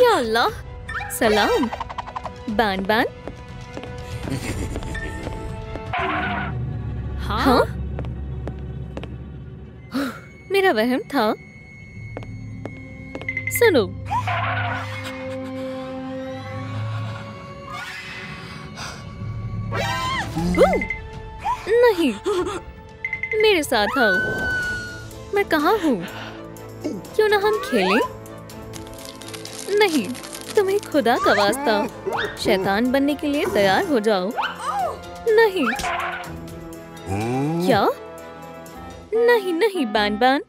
या अल्लाह, सलाम बान बान। हाँ? मेरा वहम था। सुनो, नहीं, मेरे साथ आओ। मैं कहाँ हूँ? क्यों ना हम खेलें? नहीं, तुम्हें खुदा का वास्ता, शैतान बनने के लिए तैयार हो जाओ। नहीं। क्या? नहीं नहीं बान बान,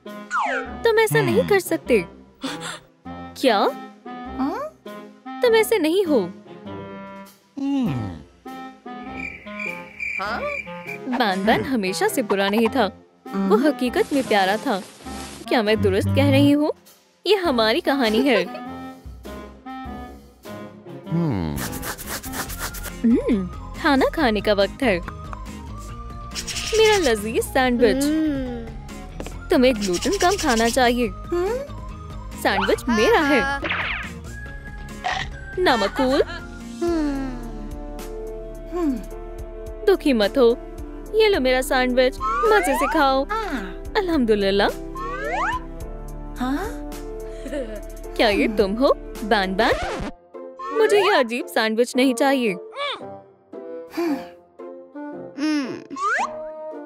तुम ऐसा नहीं कर सकते। क्या? तुम ऐसे नहीं हो। बान बान हमेशा से बुरा नहीं था, वो हकीकत में प्यारा था। क्या मैं दुरुस्त कह रही हूँ? ये हमारी कहानी है। खाना खाने का वक्त है। मेरा लजीज सैंडविच। तुम्हें ग्लूटेन कम खाना चाहिए। सैंडविच मेरा है। नामकूल। दुखी मत हो, ये लो मेरा सैंडविच, मजे से खाओ। अल्हम्दुलिल्लाह। क्या ये तुम हो बान बान? मुझे ये अजीब सैंडविच नहीं चाहिए।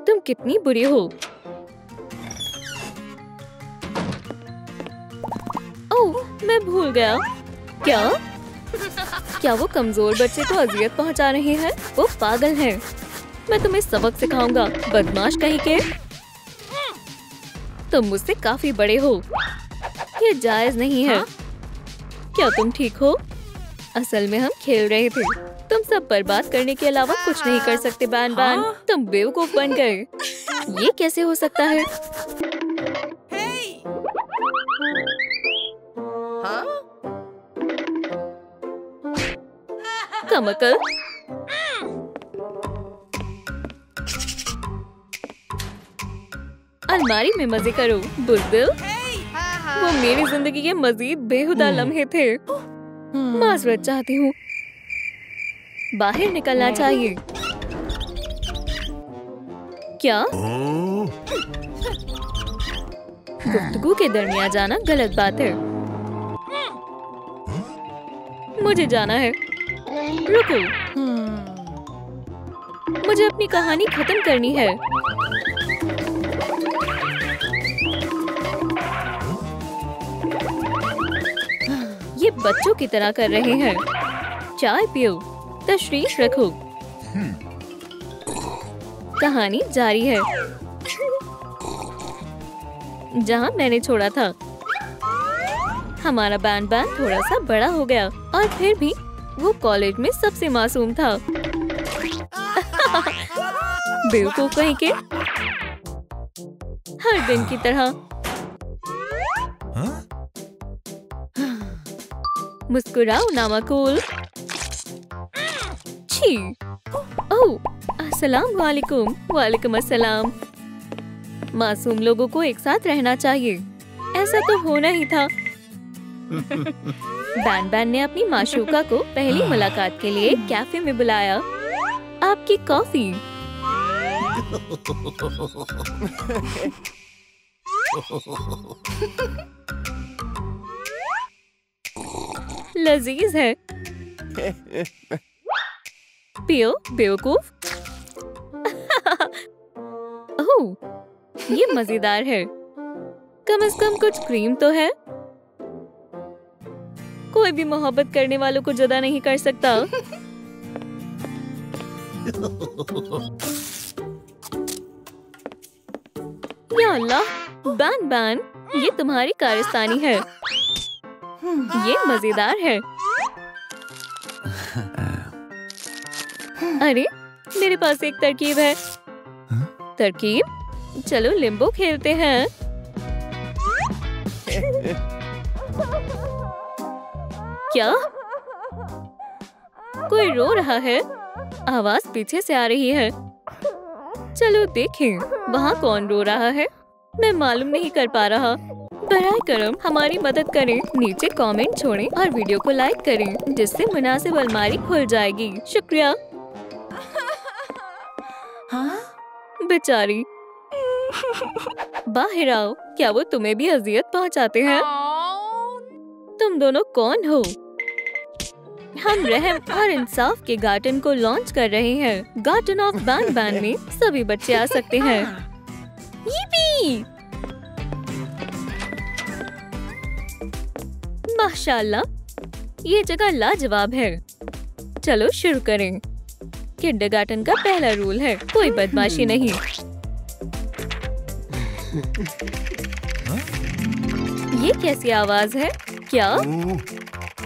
तुम कितनी बुरी हो। ओह, मैं भूल गया। क्या? क्या वो कमजोर बच्चे को अजियत पहुंचा रहे हैं? वो पागल हैं। मैं तुम्हें सबक सिखाऊंगा, बदमाश कहीं के। तुम मुझसे काफी बड़े हो, ये जायज नहीं है। क्या तुम ठीक हो? असल में हम खेल रहे थे। तुम सब बर्बाद करने के अलावा कुछ नहीं कर सकते बान बान। तुम बेवकूफ बन गए। ये कैसे हो सकता है? कमकल। अलमारी में मजे करो बुलबुल। वो मेरी जिंदगी के मजीद बेहुदा लम्हे थे। माजरत चाहती हूँ, बाहर निकलना चाहिए। क्या? गुफ्तगू के दरमियान जाना गलत बात है। मुझे जाना है। रुको, मुझे अपनी कहानी खत्म करनी है। ये बच्चों की तरह कर रहे हैं। चाय पियो, तशरीफ रखो। कहानी जारी है जहाँ मैंने छोड़ा था। हमारा बान बान थोड़ा सा बड़ा हो गया और फिर भी वो कॉलेज में सबसे मासूम था। बेवकूफ कहीं के। हर दिन की तरह। मुस्कुराओ नामाकूल। छी। ओह, अस्सलाम वालेकुम। वालेकुम अस्सलाम। मासूम लोगों को एक साथ रहना चाहिए। ऐसा तो होना ही था। बान बान ने अपनी माशूका को पहली मुलाकात के लिए कैफे में बुलाया। आपकी कॉफी। लजीज है। पियो बेवकूफ। ओह, ये मजेदार है। कम से कम कुछ क्रीम तो है। कोई भी मोहब्बत करने वालों को जुदा नहीं कर सकता। या अल्लाह, बान बान, ये तुम्हारी कारस्तानी है। ये मजेदार है। अरे, मेरे पास एक तरकीब है। तरकीब? चलो लिम्बो खेलते हैं। क्या? कोई रो रहा है। आवाज पीछे से आ रही है। चलो देखें, वहाँ कौन रो रहा है। मैं मालूम नहीं कर पा रहा। बराए करम हमारी मदद करें, नीचे कमेंट छोड़ें और वीडियो को लाइक करें जिससे मुनासिब अलमारी खुल जाएगी। शुक्रिया। बेचारी। बाहर आओ, क्या वो तुम्हें भी अजियत पहुंचाते हैं? तुम दोनों कौन हो? हम रहम और इंसाफ के गार्डन को लॉन्च कर रहे हैं। गार्डन ऑफ बैन बैन में सभी बच्चे आ सकते हैं। यीपी! माशाल्लाह, ये जगह लाजवाब है। चलो शुरू करें। किंडरगार्टन का पहला रूल है कोई बदमाशी नहीं। ये कैसी आवाज है? क्या?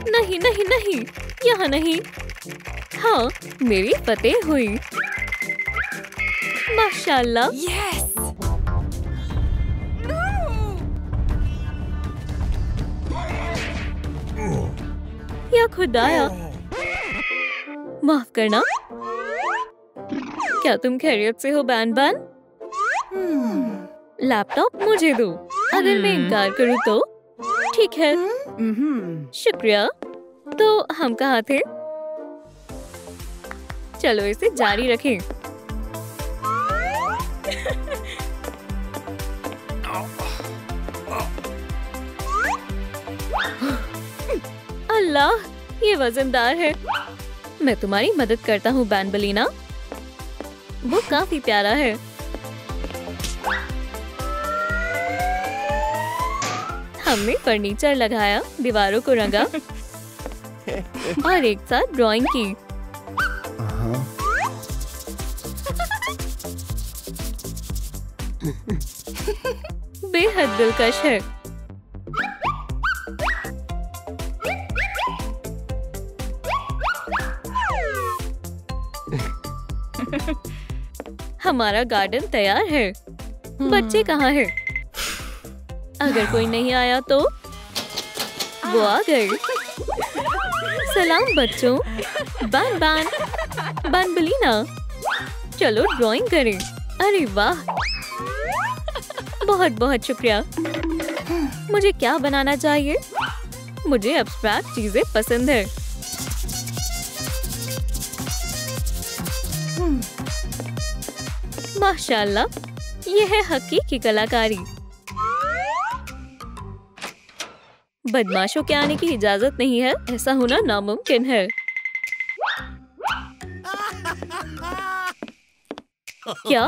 नहीं नहीं नहीं, यहाँ नहीं। हाँ, मेरी फतेह हुई। माशाल्लाह। Yes! या खुदाया, माफ करना। क्या तुम खैरियत से हो बैन बैन? लैपटॉप मुझे दो। अगर मैं इनकार करूँ तो? ठीक है। शुक्रिया। तो हम कहाँ थे? चलो इसे जारी रखें। अल्लाह, ये वजनदार है। मैं तुम्हारी मदद करता हूँ बैनबलीना। वो काफी प्यारा है। हमने फर्नीचर लगाया, दीवारों को रंगा और एक साथ ड्राइंग की। बेहद दिलकश है। हमारा गार्डन तैयार है। बच्चे कहाँ हैं? अगर कोई नहीं आया तो? वो आ गए। सलाम बच्चों। बैन बैन, बैनबलीना, चलो ड्राइंग करें। अरे वाह, बहुत बहुत शुक्रिया। मुझे क्या बनाना चाहिए? मुझे एब्स्ट्रैक्ट चीजें पसंद है। माशाल्लाह, ये है हकीकी कलाकारी। बदमाशों के आने की इजाजत नहीं है, ऐसा होना नामुमकिन है। क्या?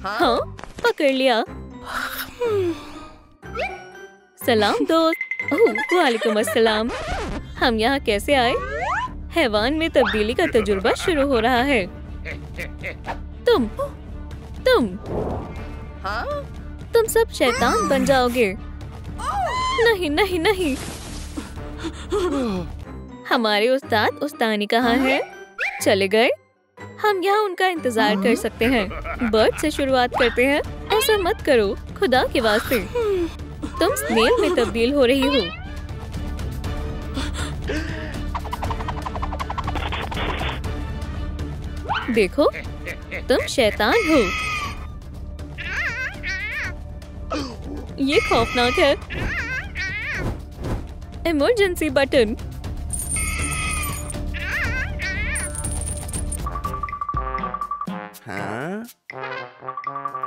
हाँ, पकड़ लिया। सलाम दोस्त। ओह, वालेकुम अस्सलाम। हम यहाँ कैसे आए? हैवान में तब्दीली का तजुर्बा शुरू हो रहा है। तुम तुम सब शैतान बन जाओगे। नहीं नहीं नहीं। हमारे उस्ताद उस्तानी कहाँ है? चले गए? हम यहाँ उनका इंतजार कर सकते हैं। बर्ड से शुरुआत करते हैं। ऐसा मत करो, खुदा के वास्ते। तुम स्नेल में तब्दील हो रही हो। देखो, तुम शैतान हो। ये खौफनाक है। Emergency button.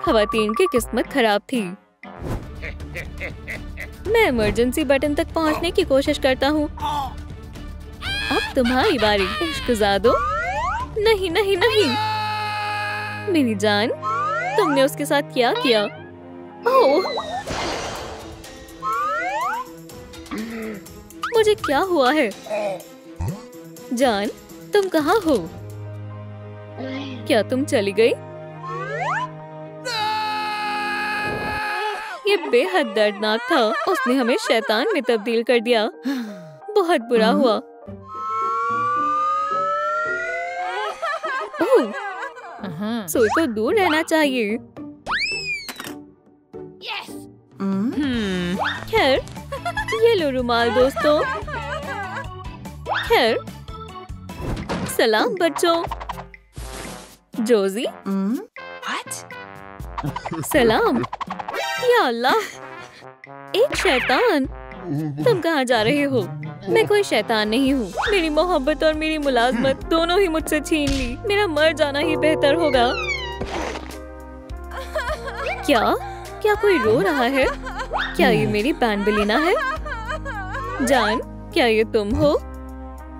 खवातीन की किस्मत खराब थी। मैं इमरजेंसी बटन तक पहुंचने की कोशिश करता हूँ। अब तुम्हारी बारी। इश्क़-ज़ादो। नहीं नहीं नहीं, मेरी जान, तुमने उसके साथ क्या किया? ओह, मुझे क्या हुआ है? जान, तुम कहाँ हो? क्या तुम चली गई? ये बेहद दर्दनाक था। उसने हमें शैतान में तब्दील कर दिया। बहुत बुरा हुआ। ओह, सोई को दूर रहना चाहिए। खैर, ये लो रुमाल दोस्तों। खैर, सलाम बच्चों। जोजी। सलाम। या अल्लाह, एक शैतान। तुम कहाँ जा रहे हो? मैं कोई शैतान नहीं हूँ। मेरी मोहब्बत और मेरी मुलाजमत दोनों ही मुझसे छीन ली। मेरा मर जाना ही बेहतर होगा। क्या? क्या कोई रो रहा है? क्या ये मेरी बैंबलिना है? जान, क्या ये तुम हो?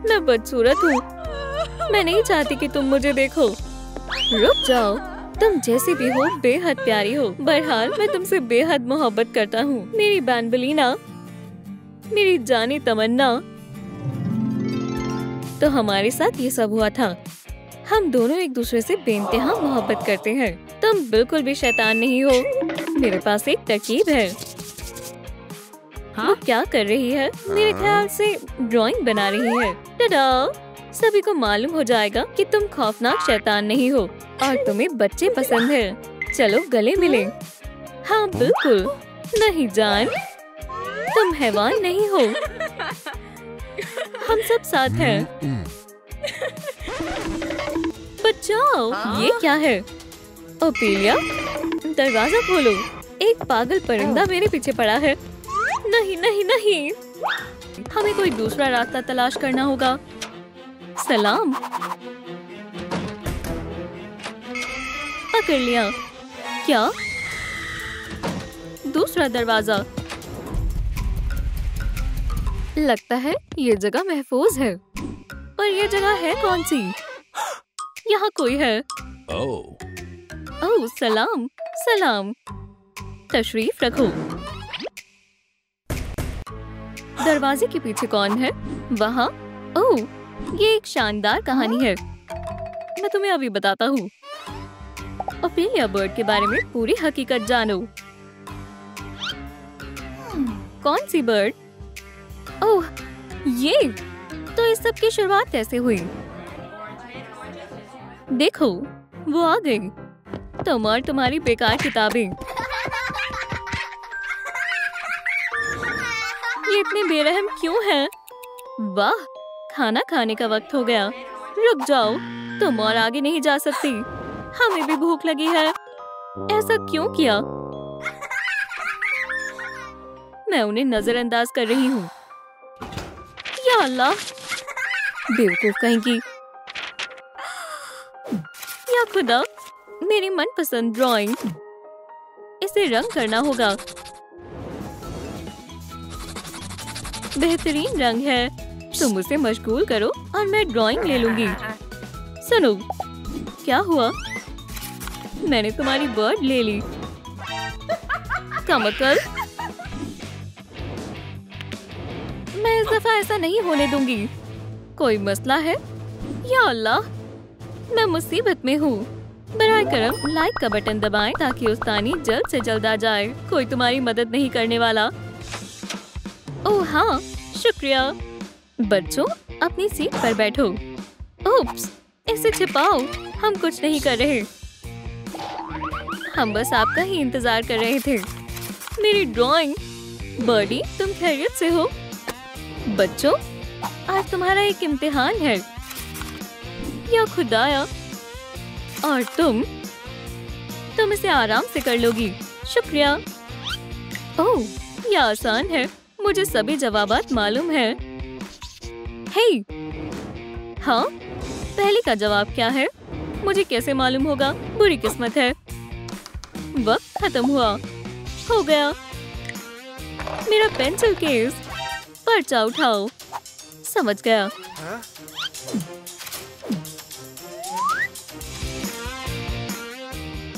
मैं बदसूरत हूँ। मैं नहीं चाहती कि तुम मुझे देखो। रुक जाओ। तुम जैसी भी हो बेहद प्यारी हो। बहरहाल मैं तुमसे बेहद मोहब्बत करता हूँ, मेरी बैंबलिना, मेरी जानी तमन्ना। तो हमारे साथ ये सब हुआ था। हम दोनों एक दूसरे से बेइंतहा मोहब्बत करते हैं। तुम बिल्कुल भी शैतान नहीं हो। मेरे पास एक तरकीब है। वो क्या कर रही है? मेरे ख्याल से ड्राइंग बना रही है। टडा! सभी को मालूम हो जाएगा कि तुम खौफनाक शैतान नहीं हो और तुम्हें बच्चे पसंद है। चलो गले मिले। हाँ बिल्कुल। नहीं जान, तुम हैवान नहीं हो। हम सब साथ हैं। बचाओ! ये क्या है? ओपेलिया, दरवाजा खोलो। एक पागल परिंदा मेरे पीछे पड़ा है। नहीं नहीं नहीं, हमें कोई दूसरा रास्ता तलाश करना होगा। सलाम। पकड़ लिया। क्या? दूसरा दरवाजा। लगता है ये जगह महफूज है। पर ये जगह है कौन सी? यहाँ कोई है। ओह सलाम सलाम। तशरीफ रखो। दरवाजे के पीछे कौन है? वहाँ? ओह, ये एक शानदार कहानी है। मैं तुम्हें अभी बताता हूँ। ओपेलिया बर्ड के बारे में पूरी हकीकत जानो। कौन सी बर्ड? ओह, ये तो इस सब की शुरुआत कैसे हुई? देखो, वो आ गई। तुम और तुम्हारी बेकार किताबें। ये इतने बेरहम क्यों हैं? वाह, खाना खाने का वक्त हो गया। रुक जाओ, तुम और आगे नहीं जा सकती। हमें भी भूख लगी है। ऐसा क्यों किया? मैं उन्हें नजरअंदाज कर रही हूँ। या अल्लाह, बेवकूफ कहेंगी। या खुदा, मेरी मनपसंद ड्राइंग। इसे रंग करना होगा। बेहतरीन रंग है। तुम उसे मशगूल करो और मैं ड्राइंग ले लूंगी। सुनो, क्या हुआ? मैंने तुम्हारी बर्ड ले ली। कमकल, मैं इस दफा ऐसा नहीं होने दूंगी। कोई मसला है? या अल्लाह, मैं मुसीबत में हूँ। बराए करम लाइक का बटन दबाएं ताकि उस्तानी जल्द से जल्द आ जाए। कोई तुम्हारी मदद नहीं करने वाला। ओह हाँ, शुक्रिया। बच्चों, अपनी सीट पर बैठो। ओप्स, इसे छिपाओ। हम कुछ नहीं कर रहे। हम बस आपका ही इंतजार कर रहे थे। मेरी ड्राइंग। बर्डी, तुम खैरियत से हो? बच्चों, आज तुम्हारा एक इम्तिहान है। या खुदाया, और तुम इसे आराम से कर लोगी। शुक्रिया। ओह, यह आसान है। मुझे सभी जवाबात मालूम है। हे, हाँ, पहले का जवाब क्या है? मुझे कैसे मालूम होगा? बुरी किस्मत है। वक्त खत्म हुआ। हो गया। मेरा पेंसिल केस। पर्चा उठाओ। समझ गया।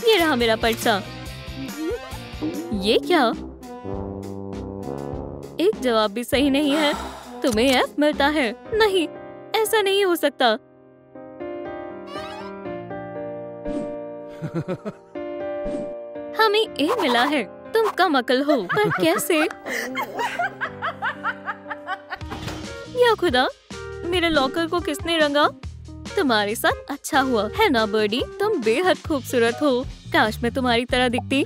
ये रहा मेरा पर्चा। ये क्या? एक जवाब भी सही नहीं है। तुम्हें एफ मिलता है। नहीं, ऐसा नहीं हो सकता। हमें ए मिला है। तुम कम अकल हो। पर कैसे? या खुदा, मेरे लॉकर को किसने रंगा? तुम्हारे साथ अच्छा हुआ है ना बर्डी? तुम बेहद खूबसूरत हो। काश मैं तुम्हारी तरह दिखती।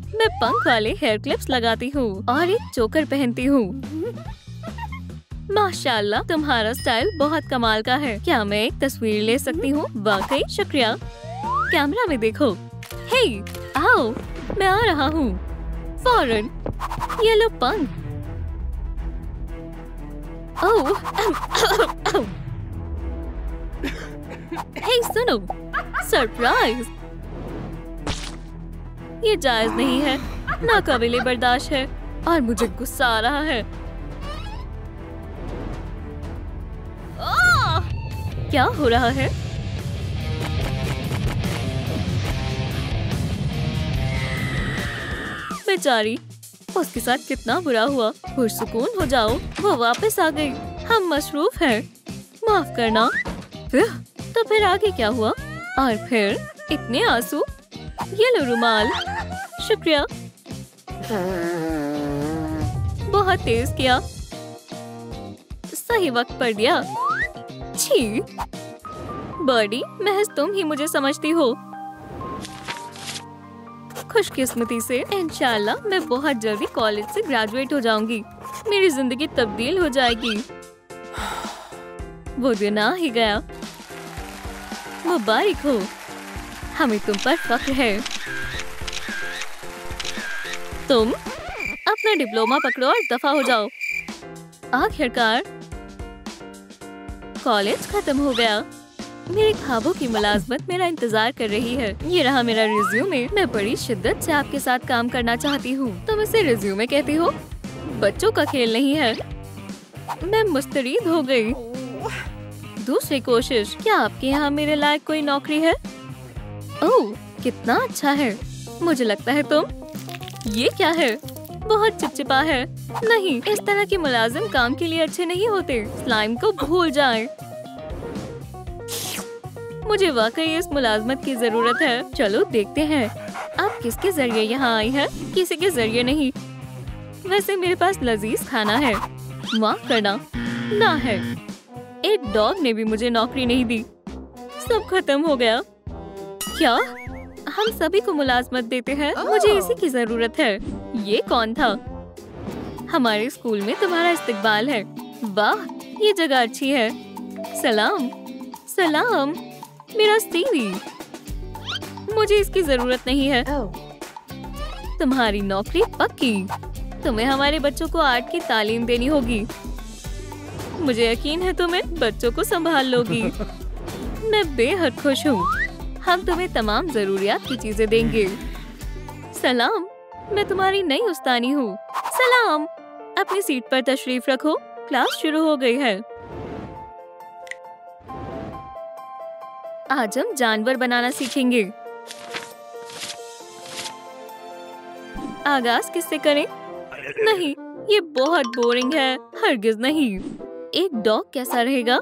मैं पंख वाले हेयर क्लिप्स लगाती हूँ और एक चोकर पहनती हूँ। माशाल्लाह, तुम्हारा स्टाइल बहुत कमाल का है। क्या मैं एक तस्वीर ले सकती हूँ? वाकई शुक्रिया। कैमरा में देखो। हे, आओ, मैं आ रहा हूँ। फौरन। येलो पंख। ओह, हे सुनो, सरप्राइज। ये जायज नहीं है, नाकाबिले बर्दाश्त है और मुझे गुस्सा आ रहा है। क्या हो रहा है? बेचारी, उसके साथ कितना बुरा हुआ। पुरसुकून हो जाओ, वो वापस आ गई। हम मसरूफ हैं, माफ करना। तो फिर आगे क्या हुआ? और फिर इतने आंसू। ये लो रुमाल। शुक्रिया। बहुत तेज किया, सही वक्त पर दिया। छी बर्डी, महज तुम ही मुझे समझती हो। खुशकिस्मती से इंशाल्लाह मैं बहुत जल्दी कॉलेज से ग्रेजुएट हो जाऊंगी। मेरी जिंदगी तब्दील हो जाएगी। वो दिन आ ही गया। मुबारक हो, हमें तुम पर फख्र है। तुम अपना डिप्लोमा पकड़ो और दफा हो जाओ। आखिरकार कॉलेज खत्म हो गया। मेरे ख्वाबों की मुलाजमत मेरा इंतजार कर रही है। ये रहा मेरा रिज्यूमे। मैं बड़ी शिद्दत से आपके साथ काम करना चाहती हूँ। तुम इसे रिज्यूमे कहती हो? बच्चों का खेल नहीं है। मैं मुस्तरीद हो गई। दूसरी कोशिश। क्या आपके यहाँ मेरे लायक कोई नौकरी है? ओह, कितना अच्छा है। मुझे लगता है तुम। ये क्या है? बहुत चिपचिपा है। नहीं, इस तरह के मुलाजिम काम के लिए अच्छे नहीं होते। स्लाइम को भूल जाएं। मुझे वाकई इस मुलाजमत की जरूरत है। चलो देखते हैं आप किसके जरिए यहाँ आई है। किसी के जरिए नहीं। वैसे मेरे पास लजीज खाना है। माफ करना, ना है। एक डॉग ने भी मुझे नौकरी नहीं दी। सब खत्म हो गया। क्या हम सभी को मुलाजमत देते हैं? मुझे इसी की जरूरत है। ये कौन था? हमारे स्कूल में तुम्हारा इस्तकबाल है। वाह, ये जगह अच्छी है। सलाम। सलाम, मेरा सीवी। मुझे इसकी जरूरत नहीं है। तुम्हारी नौकरी पक्की। तुम्हें हमारे बच्चों को आर्ट की तालीम देनी होगी। मुझे यकीन है तुम इन बच्चों को संभाल लोगी। मैं बेहद खुश हूँ। हम तुम्हें तमाम जरूरियात की चीजें देंगे। सलाम, मैं तुम्हारी नई उस्तानी हूँ। सलाम, अपनी सीट पर तशरीफ रखो। क्लास शुरू हो गई है। आज हम जानवर बनाना सीखेंगे। आगाज किससे करें? नहीं, ये बहुत बोरिंग है। हरगिज नहीं। एक डॉग कैसा रहेगा?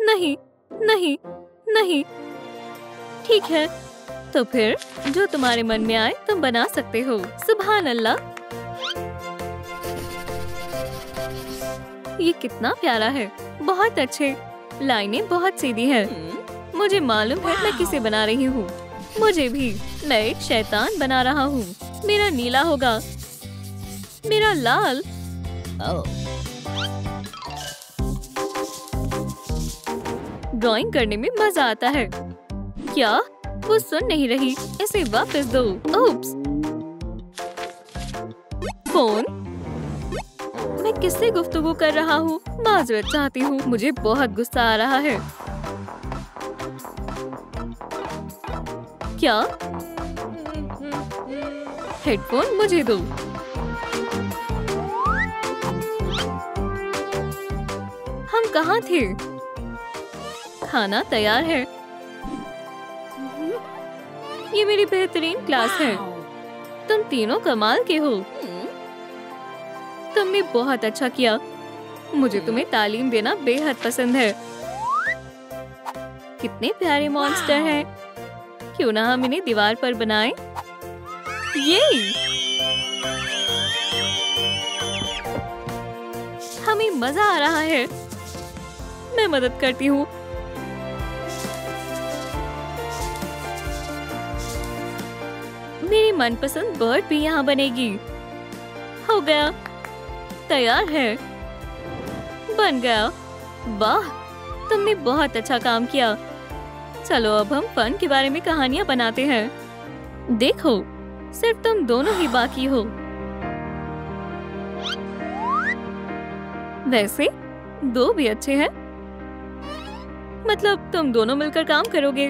नहीं, नहीं, नहीं। ठीक है, तो फिर जो तुम्हारे मन में आए तुम बना सकते हो। सुभान अल्लाह, ये कितना प्यारा है। बहुत अच्छे। लाइनें बहुत सीधी हैं। मुझे मालूम है मैं किसे बना रही हूँ। मुझे भी। मैं एक शैतान बना रहा हूँ। मेरा नीला होगा। मेरा लाल। ड्राइंग करने में मजा आता है। क्या? वो सुन नहीं रही। इसे वापस दो। ओप्स। फोन। मैं किससे गुफ्तगू कर रहा हूँ? माजरत चाहती हूँ। मुझे बहुत गुस्सा आ रहा है। क्या? हेडफोन मुझे दो। हम कहाँ थे? खाना तैयार है। ये मेरी बेहतरीन क्लास है। तुम तीनों कमाल के हो। तुमने बहुत अच्छा किया। मुझे तुम्हें तालीम देना बेहद पसंद है। कितने प्यारे मॉन्स्टर हैं। क्यों ना हम इन्हें दीवार पर बनाएं? ये हमें मजा आ रहा है। मैं मदद करती हूँ। मेरी मनपसंद बर्ड भी यहाँ बनेगी। हो गया, तैयार है। बन गया। वाह, तुमने बहुत अच्छा काम किया। चलो अब हम फन के बारे में कहानियाँ बनाते हैं। देखो, सिर्फ तुम दोनों ही बाकी हो। वैसे 2 भी अच्छे हैं। मतलब तुम दोनों मिलकर काम करोगे।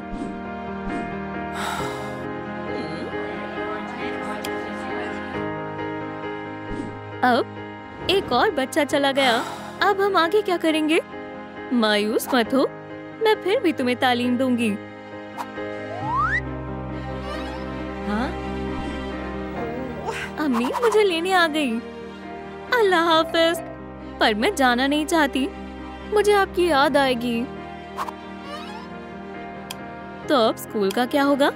अब एक और बच्चा चला गया। अब हम आगे क्या करेंगे? मायूस मत हो, मैं फिर भी तुम्हें तालीम दूंगी। हाँ? अम्मी मुझे लेने आ गई। अल्लाह हाफिज। पर मैं जाना नहीं चाहती, मुझे आपकी याद आएगी। तो अब स्कूल का क्या होगा?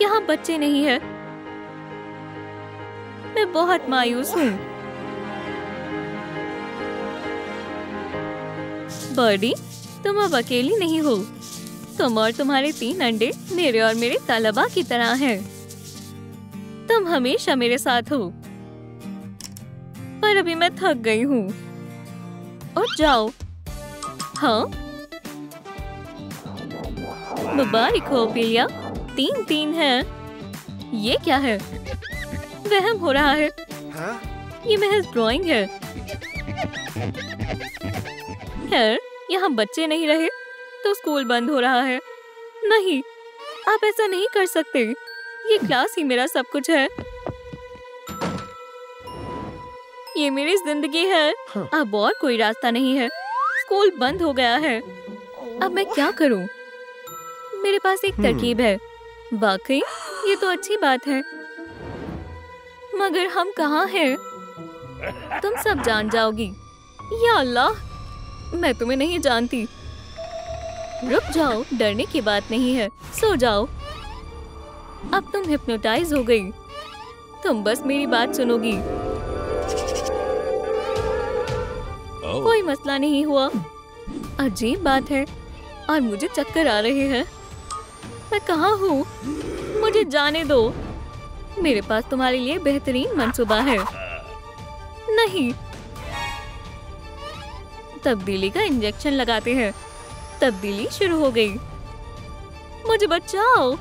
यहाँ बच्चे नहीं है। मैं बहुत मायूस हूँ। बर्डी, तुम अब अकेली नहीं हो। तुम और तुम्हारे 3 अंडे मेरे और मेरे तलबा की तरह हैं। तुम हमेशा मेरे साथ हो। पर अभी मैं थक गई हूँ। और जाओ। हाँ? मुबारक हो पिलिया, 3-3 है। ये क्या है? वहम हो रहा है। ये महज ड्राइंग है। खैर, यहाँ बच्चे नहीं रहे तो स्कूल बंद हो रहा है। नहीं, आप ऐसा नहीं कर सकते। ये क्लास ही मेरा सब कुछ है। ये मेरी जिंदगी है। अब और कोई रास्ता नहीं है। स्कूल बंद हो गया है। अब मैं क्या करूं? मेरे पास एक तरकीब है। वाकई ये तो अच्छी बात है। मगर हम कहाँ हैं? तुम सब जान जाओगी। या अल्लाह, मैं तुम्हें नहीं जानती। रुक जाओ, डरने की बात नहीं है। सो जाओ। अब तुम हिप्नोटाइज हो गई। तुम बस मेरी बात सुनोगी। कोई मसला नहीं हुआ। अजीब बात है और मुझे चक्कर आ रहे हैं। मैं कहाँ हूँ? मुझे जाने दो। मेरे पास तुम्हारे लिए बेहतरीन मंसूबा है। नहीं, तब्दीली का इंजेक्शन लगाते हैं। तब्दीली शुरू हो गई। मुझे बचाओ।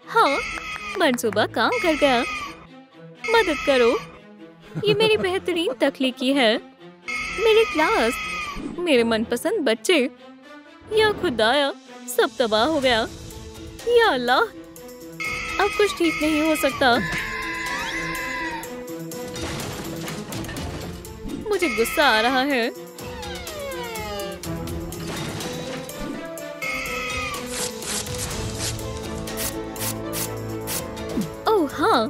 हाँ, मंसूबा काम कर गया। मदद करो। ये मेरी बेहतरीन तख्लीकी है। मेरी क्लास, मेरे मनपसंद बच्चे। या खुदाया, सब तबाह हो गया। या अल्लाह, अब कुछ ठीक नहीं हो सकता। मुझे गुस्सा आ रहा है। ओह हाँ,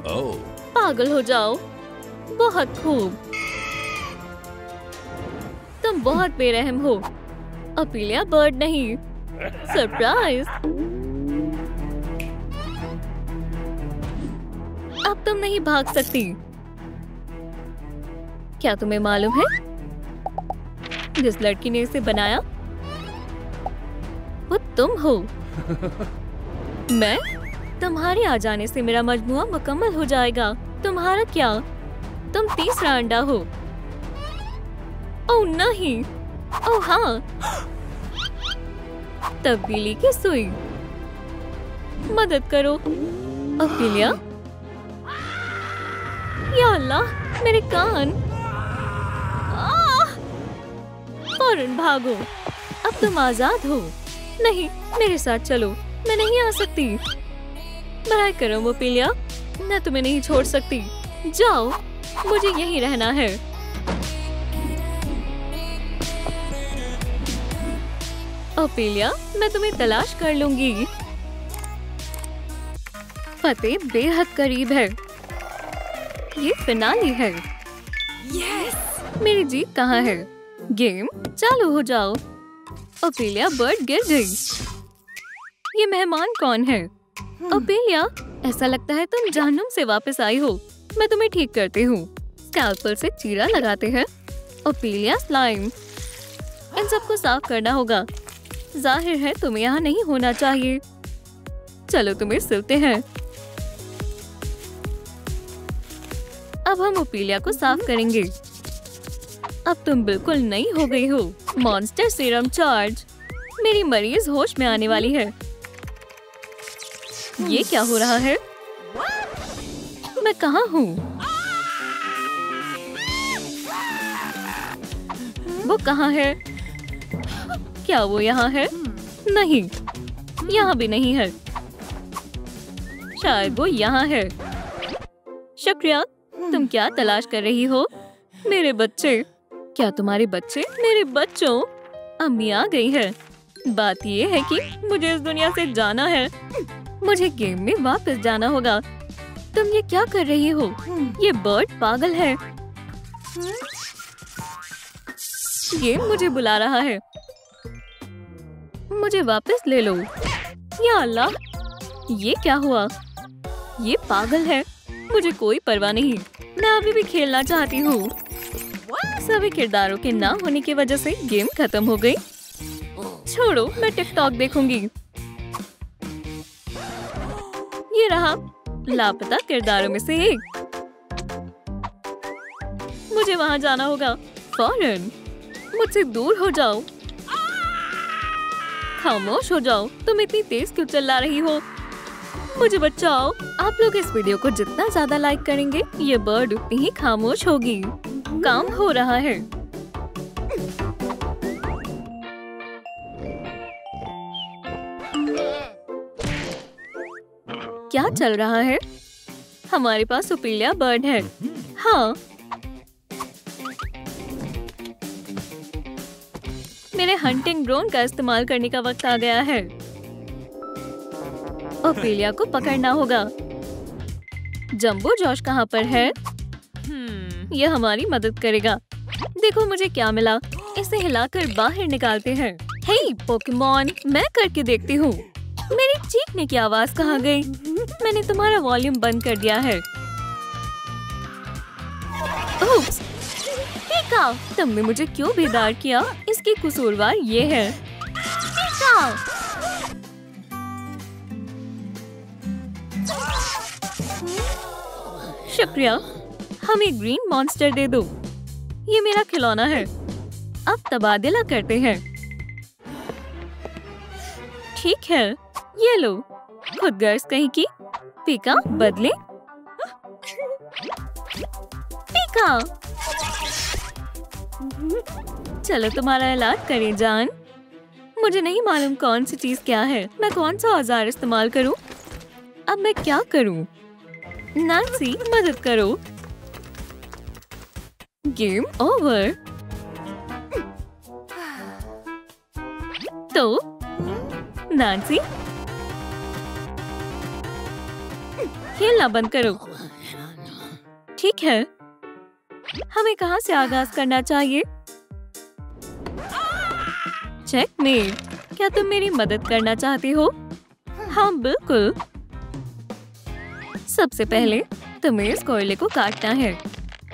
पागल हो जाओ। बहुत खूब। तुम बहुत बेरहम हो। अपीलिया बर्ड नहीं। सरप्राइज। अब तुम नहीं भाग सकती। क्या तुम्हें मालूम है जिस लड़की ने इसे बनाया वो तुम हो। मैं? तुम्हारे आ जाने से मेरा मजमुआ मुकम्मल हो जाएगा। तुम्हारा क्या? तुम तीसरा अंडा हो। ओह नहीं। ओह हाँ, तब्दीली की सुई। मदद करो अपीलिया। या अल्लाह, मेरे कान। फौरन भागो। अब तुम आजाद हो। नहीं, मेरे साथ चलो। मैं नहीं आ सकती। बराए करम अपीलिया, मैं तुम्हें नहीं छोड़ सकती। जाओ, मुझे यहीं रहना है। अपीलिया, मैं तुम्हें तलाश कर लूंगी। फतेह बेहद करीब है। ये फिनाली है। यस! मेरी जीत कहाँ है? गेम चालू हो जाओ। अपीलिया बर्ड गिर गई। ये मेहमान कौन है? अपीलिया, ऐसा लगता है तुम जहन्नुम से वापस आई हो। मैं तुम्हें ठीक करती हूँ। स्कैल्पल से चीरा लगाते हैं। अपीलिया स्लाइम। इन सबको साफ करना होगा। जाहिर है तुम्हें यहाँ नहीं होना चाहिए। चलो तुम्हें सिलते हैं। अब हम अपीलिया को साफ करेंगे। अब तुम बिल्कुल नई हो गई हो। Monster serum charge. मेरी मरीज होश में आने वाली है। ये क्या हो रहा है? मैं कहाँ हूँ? वो कहाँ है? क्या वो यहाँ है? नहीं, यहाँ भी नहीं है। शायद वो यहाँ है। शुक्रिया। तुम क्या तलाश कर रही हो? मेरे बच्चे। क्या तुम्हारे बच्चे? मेरे बच्चों। अम्मी आ गई है। बात ये है कि मुझे इस दुनिया से जाना है। मुझे गेम में वापस जाना होगा। तुम ये क्या कर रही हो? ये बर्ड पागल है। गेम मुझे बुला रहा है। मुझे वापस ले लो। या अल्लाह, ये क्या हुआ? ये पागल है। मुझे कोई परवाह नहीं। मैं अभी भी खेलना चाहती हूँ। सभी किरदारों के ना होने की वजह से गेम खत्म हो गई। छोड़ो, मैं टिकटॉक देखूंगी। ये रहा लापता किरदारों में से एक। मुझे वहां जाना होगा फौरन। मुझसे दूर हो जाओ। खामोश हो जाओ। तुम इतनी तेज क्यों चिल्ला रही हो? मुझे बचाओ। आप लोग इस वीडियो को जितना ज्यादा लाइक करेंगे, ये बर्ड उतनी ही खामोश होगी। काम हो रहा है। क्या चल रहा है? हमारे पास सुपीलिया बर्ड है। हाँ, मेरे हंटिंग ड्रोन का इस्तेमाल करने का वक्त आ गया है। ओपेलिया को पकड़ना होगा। जंबो जॉश कहाँ पर है? यह हमारी मदद करेगा। देखो मुझे क्या मिला। इसे हिलाकर बाहर निकालते हैं। हे पोकेमॉन, मैं करके देखती हूँ। मेरी चीखने की आवाज कहाँ गई? मैंने तुम्हारा वॉल्यूम बंद कर दिया है। ओप्स, पीका, तुमने मुझे क्यों बेदार किया? इसकी कसूरवार ये है। पीका! शुक्रिया। हमें ग्रीन मॉन्स्टर दे दो। ये मेरा खिलौना है। अब तबादला करते हैं। ठीक है, ये लो। खुदगर्ज कहीं की। पीका, बदले। पीका, चलो तुम्हारा इलाज करें जान। मुझे नहीं मालूम कौन सी चीज क्या है। मैं कौन सा औजार इस्तेमाल करूं? अब मैं क्या करूं? नांसी, मदद करो। Game over. तो नांसी, खेलना बंद करो। ठीक है, हमें कहाँ से आगाज करना चाहिए? चेकमेट। क्या तुम मेरी मदद करना चाहती हो? हाँ बिल्कुल। सबसे पहले तुम्हें इस कोयले को काटना है।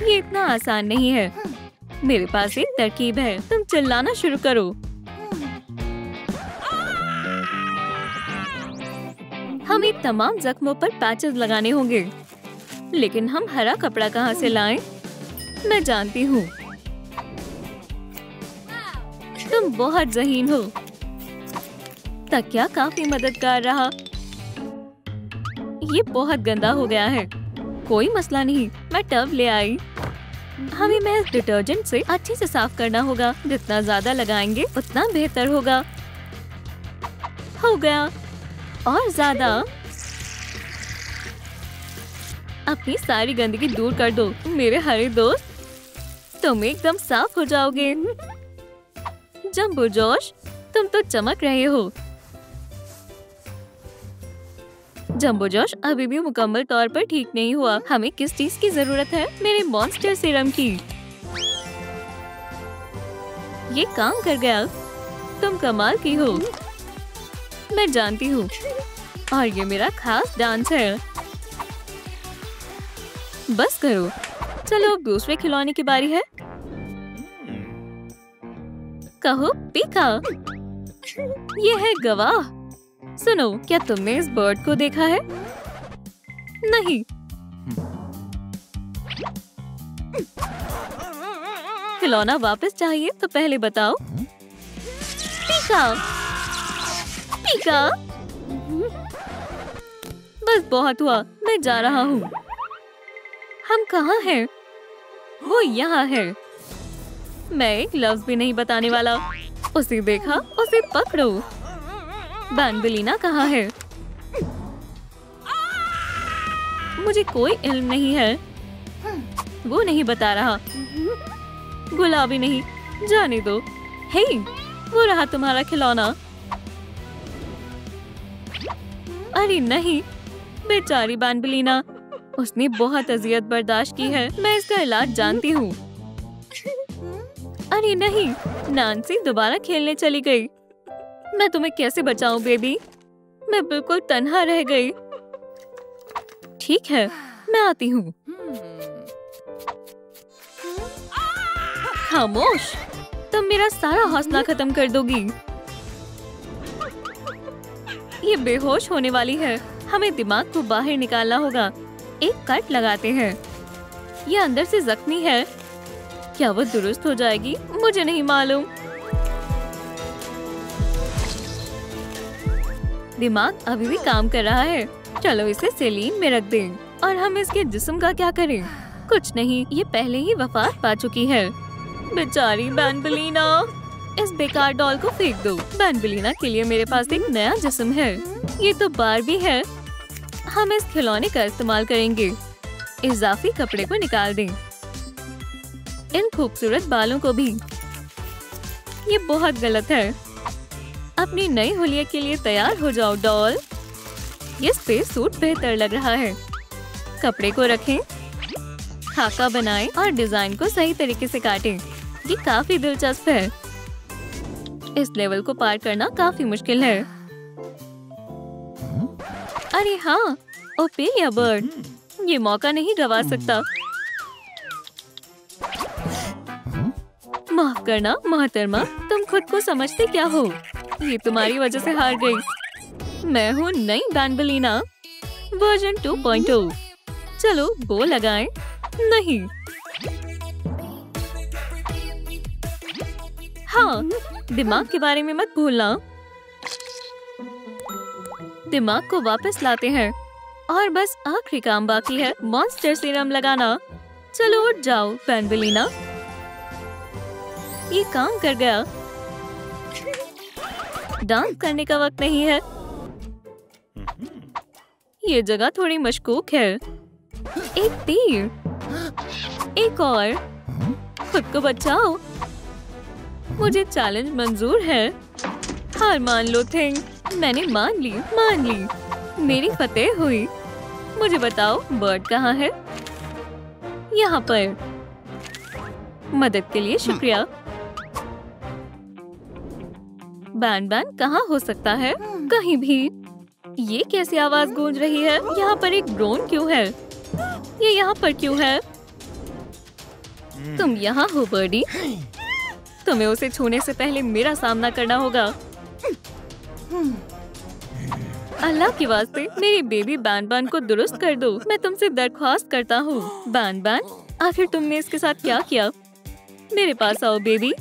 ये इतना आसान नहीं है। मेरे पास एक तरकीब है। तुम चिल्लाना शुरू करो। हमें तमाम जख्मों पर पैचेस लगाने होंगे। लेकिन हम हरा कपड़ा कहाँ से लाएं? मैं जानती हूँ। तुम बहुत ज़हीन हो। तकिया काफी मददगार रहा। ये बहुत गंदा हो गया है। कोई मसला नहीं, मैं टब ले आई। हमें महज डिटर्जेंट से अच्छे से साफ करना होगा। जितना ज्यादा लगाएंगे उतना बेहतर होगा। हो गया। और ज्यादा। अपनी सारी गंदगी दूर कर दो मेरे हरे दोस्त। तुम एकदम साफ हो जाओगे। जंबो जॉश, तुम तो चमक रहे हो। जंबो जॉश अभी भी मुकम्मल तौर पर ठीक नहीं हुआ। हमें किस चीज की जरूरत है? मेरे मॉन्स्टर सीरम की। ये काम कर गया। तुम कमाल की हो। मैं जानती हूँ। और ये मेरा खास डांस है। बस करो। चलो अब दूसरे खिलौने की बारी है। कहो पीका। ये है गवाह। सुनो, क्या तुमने इस बर्ड को देखा है? नहीं। खिलौना वापस चाहिए तो पहले बताओ। पीका, पीका। बस बहुत हुआ, मैं जा रहा हूँ। हम कहाँ हैं? वो यहाँ है। मैं एक लफ्ज भी नहीं बताने वाला। उसे देखा, उसे पकड़ो। बैंबलिना कहाँ है? मुझे कोई इल्म नहीं है। वो नहीं बता रहा। गुलाबी नहीं, जाने दो। हे, वो रहा तुम्हारा खिलौना। अरे नहीं, बेचारी बैंबलिना, उसने बहुत अजियत बर्दाश्त की है। मैं इसका इलाज जानती हूँ। अरे नहीं, नांसी दोबारा खेलने चली गई। मैं तुम्हें कैसे बचाऊं बेबी? मैं बिल्कुल तन्हा रह गई। ठीक है, मैं आती हूँ। खामोश, तुम मेरा सारा हौसला खत्म कर दोगी। ये बेहोश होने वाली है। हमें दिमाग को बाहर निकालना होगा। एक कट लगाते हैं। ये अंदर से जख्मी है। क्या वो दुरुस्त हो जाएगी? मुझे नहीं मालूम। दिमाग अभी भी काम कर रहा है। चलो इसे सेलीन में रख दें। और हम इसके जिस्म का क्या करें? कुछ नहीं, ये पहले ही वफात पा चुकी है। बेचारी बैंबलिना, इस बेकार डॉल को फेंक दो। बैंबलिना के लिए मेरे पास एक नया जिस्म है। ये तो बारबी है। हम इस खिलौने का इस्तेमाल करेंगे। इजाफी कपड़े को निकाल दें। इन खूबसूरत बालों को भी। ये बहुत गलत है। अपनी नई हुलिया के लिए तैयार हो जाओ डॉल। ये स्पेस सूट बेहतर लग रहा है। कपड़े को रखें, खाका बनाएं और डिजाइन को सही तरीके से काटें। ये काफी दिलचस्प है। इस लेवल को पार करना काफी मुश्किल है। अरे हाँ, ओपेलिया बर्ड, ये मौका नहीं गवा सकता। माफ करना मोहतरमा, तुम खुद को समझते क्या हो? ये तुम्हारी वजह से हार गई। मैं हूँ नई बैंबलिना, वर्जन 2.0। चलो बो लगाएं। नहीं, हाँ, दिमाग के बारे में मत भूलना। दिमाग को वापस लाते हैं और बस आखिरी काम बाकी है, मॉन्स्टर सीरम लगाना। चलो उठ जाओ बैंबलिना, ये काम कर गया। डांस करने का वक्त नहीं है। ये जगह थोड़ी मशकूक है। एक तीर, एक और। खुद को बचाओ। मुझे चैलेंज मंजूर है। हार मान लो थिंग। मैंने मान ली। मेरी फतेह हुई। मुझे बताओ बर्ड कहाँ है? यहाँ पर। मदद के लिए शुक्रिया। बैन कहाँ हो सकता है? कहीं भी। ये कैसी आवाज गूंज रही है? यहाँ पर एक ड्रोन क्यों है? ये यहाँ पर क्यों है? तुम यहाँ हो बर्डी। तुम्हें उसे छूने से पहले मेरा सामना करना होगा। अल्लाह के वास्ते मेरी बेबी बैन को दुरुस्त कर दो। मैं तुमसे दरख्वास्त करता हूँ। बैन, आखिर तुमने इसके साथ क्या किया? मेरे पास आओ बेबी,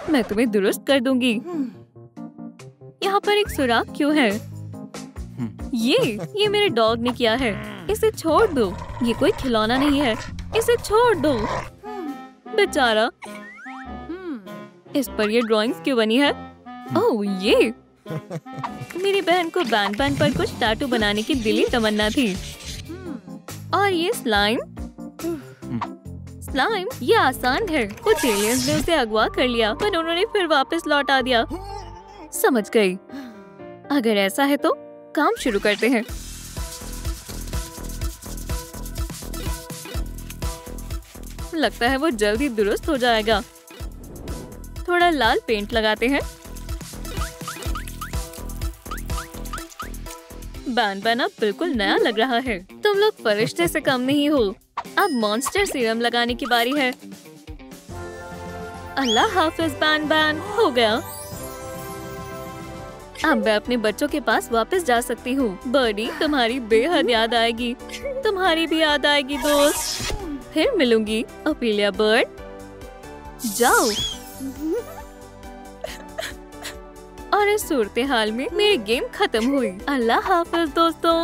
मैं तुम्हें दुरुस्त कर दूंगी। यहाँ पर एक सुराख क्यों है? ये मेरे डॉग ने किया है। इसे छोड़ दो। ये कोई खिलौना नहीं है। इसे छोड़ दो। बेचारा। इस पर ये ड्राइंग्स क्यों बनी है? ओह, ये मेरी बहन को बैन पर कुछ टैटू बनाने की दिली तमन्ना थी। और ये स्लाइम, ये आसान है। कुछ एलियंस ने उसे अगवा कर लिया, पर उन्होंने फिर वापस लौटा दिया। समझ गई। अगर ऐसा है तो काम शुरू करते हैं। लगता है वो जल्दी दुरुस्त हो जाएगा। थोड़ा लाल पेंट लगाते हैं। बैन अब बिल्कुल नया लग रहा है। तुम लोग फरिश्ते से कम नहीं हो। अब मॉन्स्टर सीरम लगाने की बारी है। अल्लाह हाफिज बैन, हो गया। अब मैं अपने बच्चों के पास वापस जा सकती हूँ। बर्डी, तुम्हारी बेहद याद आएगी। तुम्हारी भी याद आएगी दोस्त। फिर मिलूंगी। ओपेलिया बर्ड, जाओ। और इस सूरत हाल में मेरी गेम खत्म हुई। अल्लाह हाफिज दोस्तों।